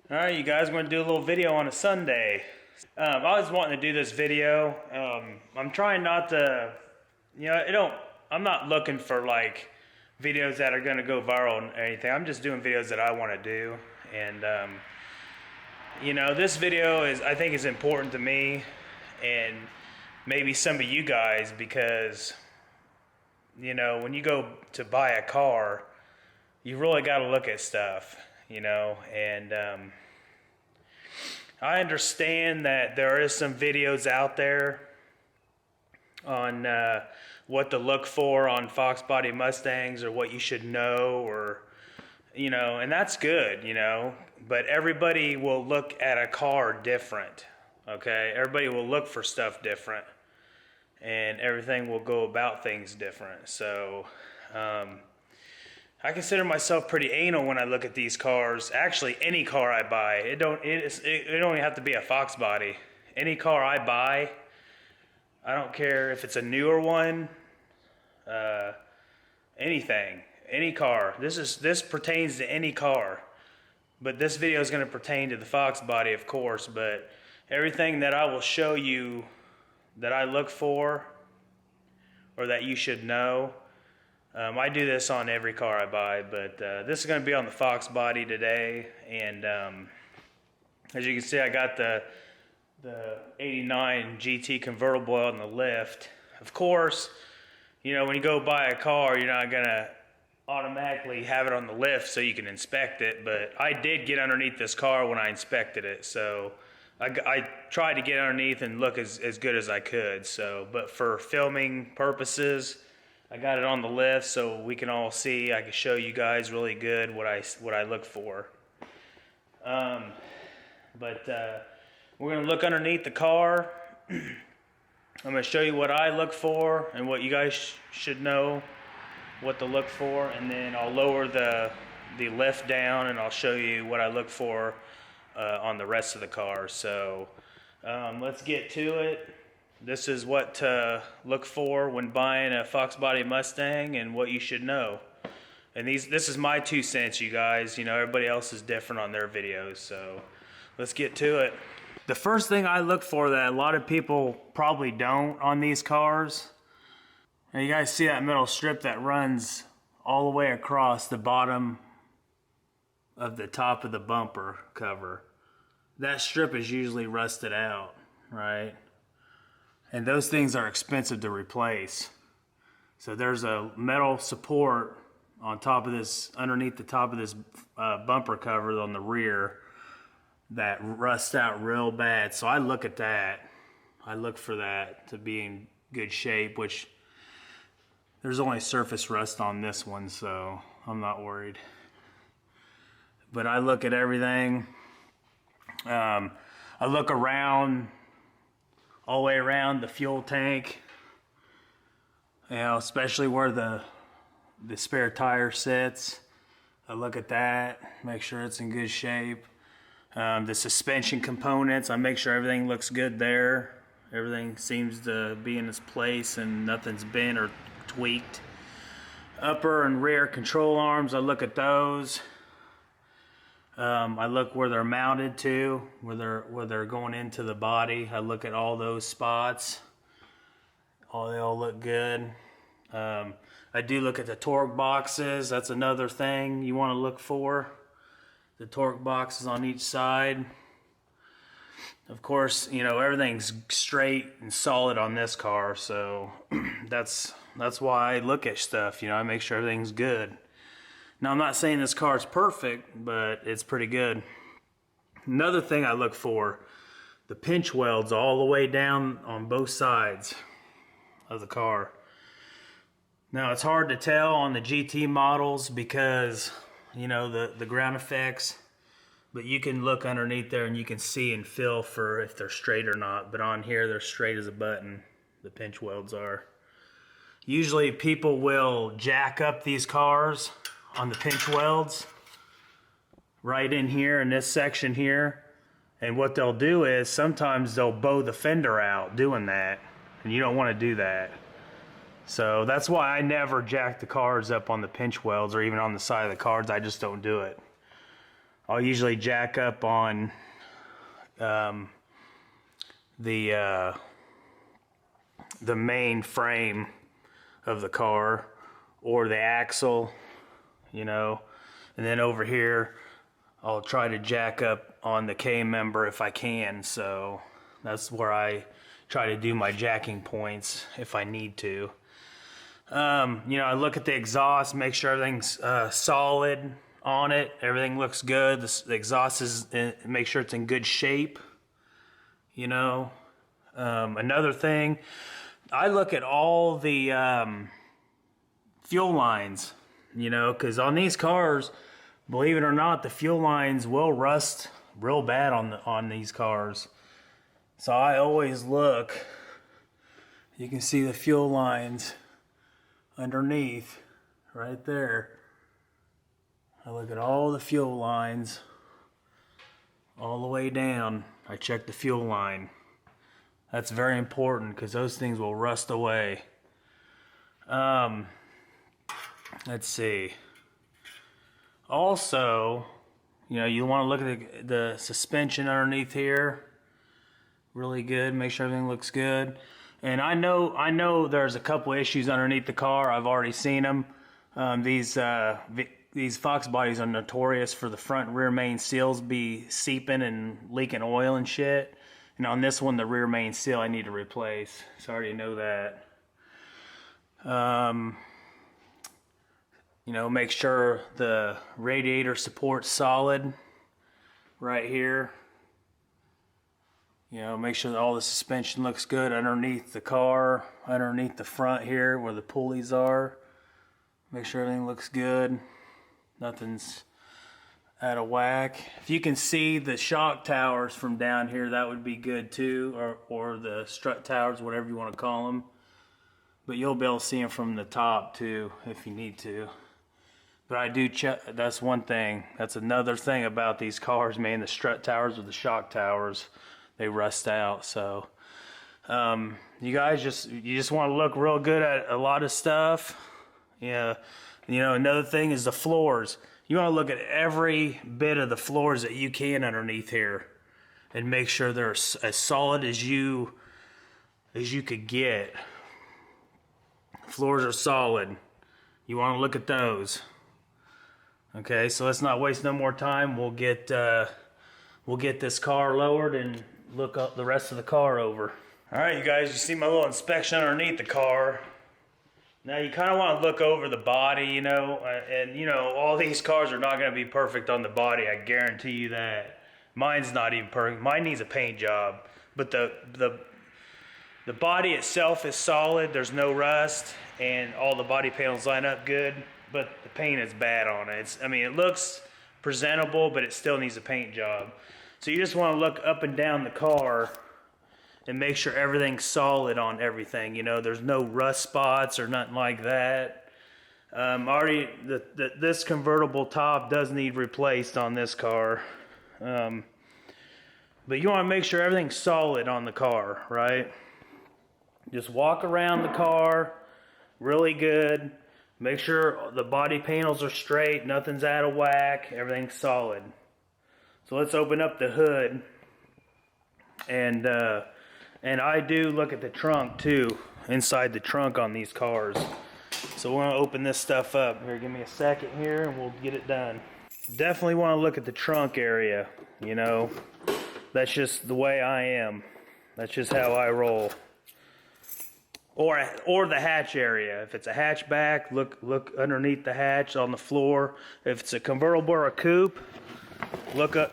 Alright, you guys, I'm going to do a little video on a Sunday. I was wanting to do this video. I'm trying not to, I'm not looking for like videos that are going to go viral or anything. I'm just doing videos that I want to do. And, this video I think is important to me and maybe some of you guys because, when you go to buy a car, you really got to look at stuff. And I understand that there is some videos out there on what to look for on Foxbody Mustangs or what you should know, or and that's good, but everybody will look at a car different. Okay, everybody will look for stuff different, and everything will go about things different. So I consider myself pretty anal when I look at these cars. Actually, any car I buy, it don't even have to be a Foxbody. Any car I buy, I don't care if it's a newer one, anything, any car. This pertains to any car, but this video is going to pertain to the Foxbody, of course. But everything that I will show you that I look for or that you should know. I do this on every car I buy, but this is going to be on the Foxbody today. And as you can see, I got the 89 GT convertible on the lift. Of course, when you go buy a car, you're not going to automatically have it on the lift so you can inspect it. But I did get underneath this car when I inspected it, so I tried to get underneath and look as good as I could. So, but for filming purposes, I got it on the lift so we can all see. I can show you guys really good what I look for. But we're gonna look underneath the car. I'm gonna show you what I look for and what you guys should know what to look for, and then I'll lower the lift down and I'll show you what I look for on the rest of the car. So let's get to it. This is what to look for when buying a Foxbody Mustang and what you should know. And this is my 2 cents, you guys. Everybody else is different on their videos, so let's get to it. The first thing I look for that a lot of people probably don't on these cars, and you guys see that metal strip that runs all the way across the bottom of the top of the bumper cover. That strip is usually rusted out, right? And those things are expensive to replace. So there's a metal support on top of this, underneath the top of this bumper cover on the rear that rusts out real bad. So I look at that. I look for that to be in good shape, which there's only surface rust on this one, so I'm not worried. But I look at everything. I look around, all the way around the fuel tank, especially where the spare tire sits. I look at that, make sure it's in good shape. The suspension components, I make sure everything looks good there. Everything seems to be in its place and nothing's bent or tweaked. Upper and rear control arms, I look at those. I look where they're mounted to, where they're going into the body. I look at all those spots. They all look good. I do look at the torque boxes. That's another thing you want to look for. The torque boxes on each side. Of course, everything's straight and solid on this car, so that's why I look at stuff. I make sure everything's good. Now, I'm not saying this car is perfect, but it's pretty good. Another thing I look for, the pinch welds all the way down on both sides of the car. Now, it's hard to tell on the GT models because, the ground effects, but you can look underneath there and you can see and feel for if they're straight or not. But on here, they're straight as a button, the pinch welds are. Usually people will jack up these cars on the pinch welds right in here in this section here, and what they'll do is sometimes they'll bow the fender out doing that, and you don't want to do that. So that's why I never jack the cars up on the pinch welds or even on the side of the cars. I just don't do it. I'll usually jack up on the main frame of the car or the axle, you know, and then over here I'll try to jack up on the K member if I can. So that's where I try to do my jacking points if I need to. You know, I look at the exhaust, make sure everything's solid on it. Everything looks good. The exhaust is make sure it's in good shape. You know, another thing, I look at all the fuel lines. You know, because on these cars, believe it or not, the fuel lines will rust real bad on these cars. So I always look. You can see the fuel lines underneath, right there. I look at all the fuel lines all the way down. I check the fuel line. That's very important because those things will rust away. Let's see. Also, you know, you want to look at the suspension underneath here. Really good. Make sure everything looks good. And I know there's a couple issues underneath the car. I've already seen them. These Fox bodies are notorious for the front and rear main seals be seeping and leaking oil and shit. And on this one, the rear main seal I need to replace. So I already know that. You know, make sure the radiator support's solid right here. You know, make sure that all the suspension looks good underneath the car, underneath the front here where the pulleys are. Make sure everything looks good. Nothing's out of whack. If you can see the shock towers from down here, that would be good too, or the strut towers, whatever you want to call them. But you'll be able to see them from the top too if you need to. But I do check, that's one thing. That's another thing about these cars, man. The strut towers or the shock towers, they rust out. So you guys just want to look real good at a lot of stuff. Yeah. You know, another thing is the floors. You want to look at every bit of the floors that you can underneath here and make sure they're as solid as you could get. Floors are solid. You want to look at those. Okay, so let's not waste no more time. We'll get this car lowered and look up the rest of the car over. All right, you guys, you see my little inspection underneath the car. Now you kind of want to look over the body, you know, and you know, all these cars are not going to be perfect on the body. I guarantee you that. Mine's not even perfect. Mine needs a paint job, but the body itself is solid. There's no rust, and all the body panels line up good. But the paint is bad on it. I mean, it looks presentable, but it still needs a paint job. So you just want to look up and down the car and make sure everything's solid on everything. You know, there's no rust spots or nothing like that. This convertible top does need replaced on this car. But you want to make sure everything's solid on the car, right? Just walk around the car really good. Make sure the body panels are straight, nothing's out of whack, everything's solid. So let's open up the hood, and I do look at the trunk too, inside the trunk on these cars. So we're gonna open this stuff up. Here, give me a second here, and we'll get it done. Definitely want to look at the trunk area. You know, that's just the way I am. That's just how I roll. Or the hatch area. If it's a hatchback, look underneath the hatch on the floor. If it's a convertible or a coupe, look in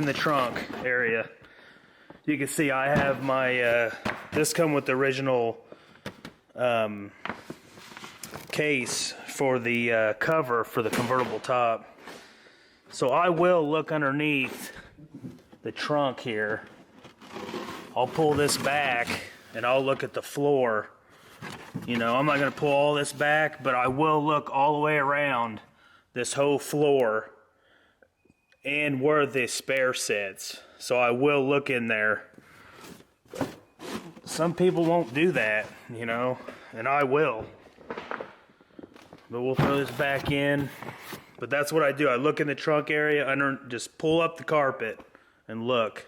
the trunk area. You can see I have my this come with the original case for the cover for the convertible top. So I will look underneath the trunk here. I'll pull this back and I'll look at the floor. You know, I'm not going to pull all this back, but I will look all the way around this whole floor and where the spare sits. So I will look in there. Some people won't do that, you know, and I will. But we'll throw this back in. But that's what I do. I look in the trunk area, just pull up the carpet and look.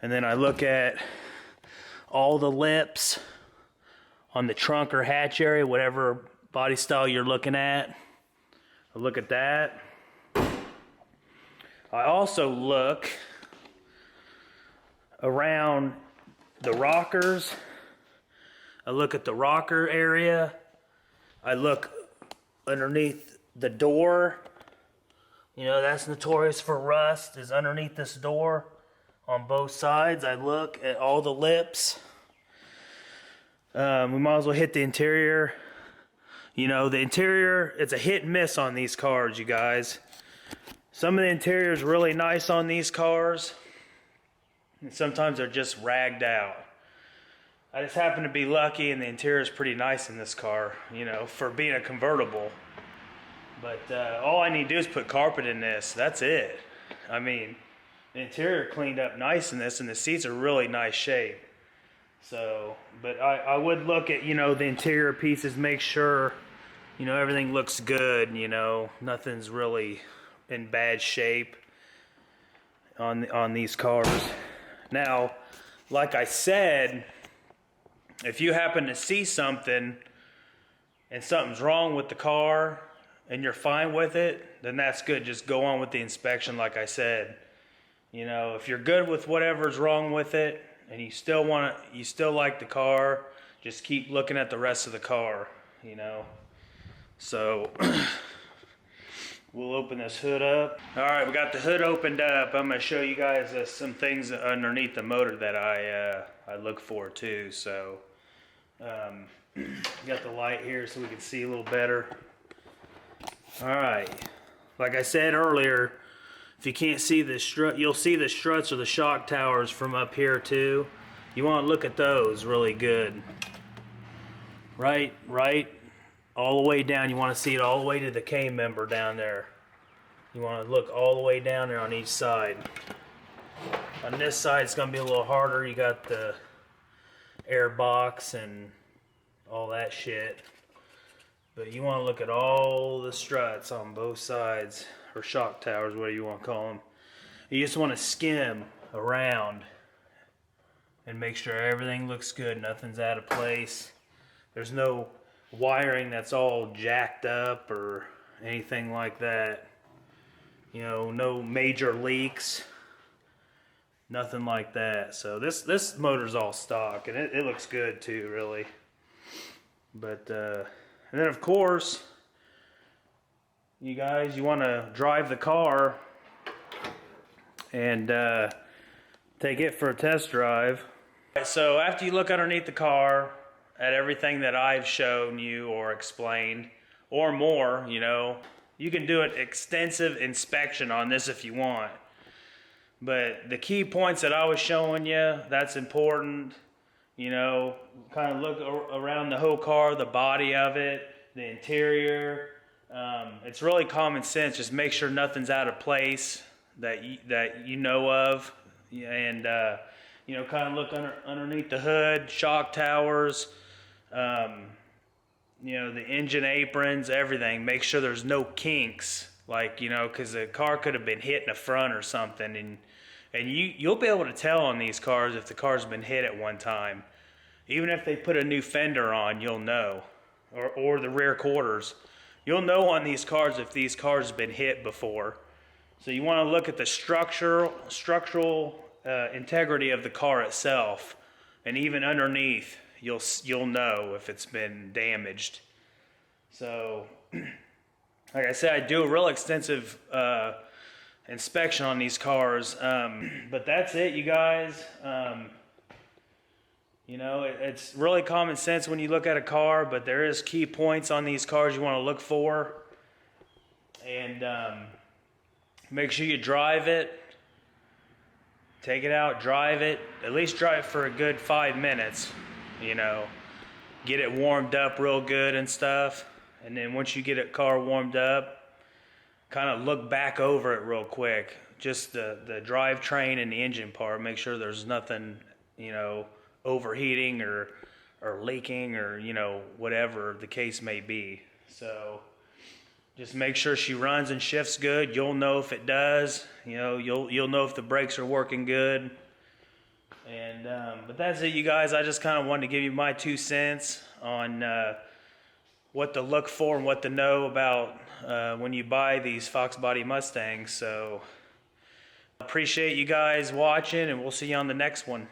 And then I look at all the lips on the trunk or hatch area, whatever body style you're looking at. I look at that. I also look around the rockers. I look at the rocker area. I look underneath the door. You know, that's notorious for rust, is underneath this door on both sides. I look at all the lips. We might as well hit the interior. You know, the interior, it's a hit and miss on these cars, you guys. Some of the interior is really nice on these cars, and sometimes they're just ragged out. I just happen to be lucky and the interior is pretty nice in this car, you know, for being a convertible. But all I need to do is put carpet in this. That's it. I mean, the interior cleaned up nice in this, and the seats are really nice shape. So, but I would look at, you know, the interior pieces, make sure, you know, everything looks good, you know, nothing's really in bad shape on these cars. Now, like I said, if you happen to see something and something's wrong with the car and you're fine with it, then that's good. Just go on with the inspection, like I said. You know, if you're good with whatever's wrong with it and you still like the car, just keep looking at the rest of the car, you know. So we'll open this hood up. All right, we got the hood opened up. I'm gonna show you guys some things underneath the motor that I look for too. So got the light here so we can see a little better. All right, like I said earlier, if you can't see the strut, you'll see the struts or the shock towers from up here too. You want to look at those really good. Right, all the way down. You want to see it all the way to the K member down there. You want to look all the way down there on each side. On this side, it's going to be a little harder. You got the air box and all that shit. But you want to look at all the struts on both sides, or shock towers, whatever you want to call them. You just want to skim around and make sure everything looks good, nothing's out of place. There's no wiring that's all jacked up or anything like that. You know, no major leaks, nothing like that. So this motor's all stock, and it looks good too, really. But and then of course, you guys, you want to drive the car and take it for a test drive. So after you look underneath the car at everything that I've shown you or explained, or more, you know, you can do an extensive inspection on this if you want. But the key points that I was showing you, that's important. You know, kind of look around the whole car, the body of it, the interior. It's really common sense. Just make sure nothing's out of place that you know of, and you know, kind of look underneath the hood, shock towers, you know, the engine aprons, everything. Make sure there's no kinks, like, you know, because the car could have been hit in the front or something, and you'll be able to tell on these cars if the car's been hit at one time. Even if they put a new fender on, you'll know, or the rear quarters. You'll know on these cars if these cars have been hit before. So you want to look at the structural integrity of the car itself, and even underneath, you'll know if it's been damaged. So, like I said, I do a real extensive inspection on these cars, but that's it, you guys. You know, it's really common sense when you look at a car, but there is key points on these cars you want to look for. And make sure you drive it. Take it out, drive it. At least drive it for a good 5 minutes, you know. Get it warmed up real good and stuff. And then once you get a car warmed up, kind of look back over it real quick. Just the drivetrain and the engine part. Make sure there's nothing, you know, overheating or leaking, or, you know, whatever the case may be. So Just make sure she runs and shifts good. You'll know if it does. You know, you'll know if the brakes are working good. And but that's it, you guys. I just kind of wanted to give you my 2 cents on what to look for and what to know about when you buy these Foxbody Mustangs. So appreciate you guys watching, and we'll see you on the next one.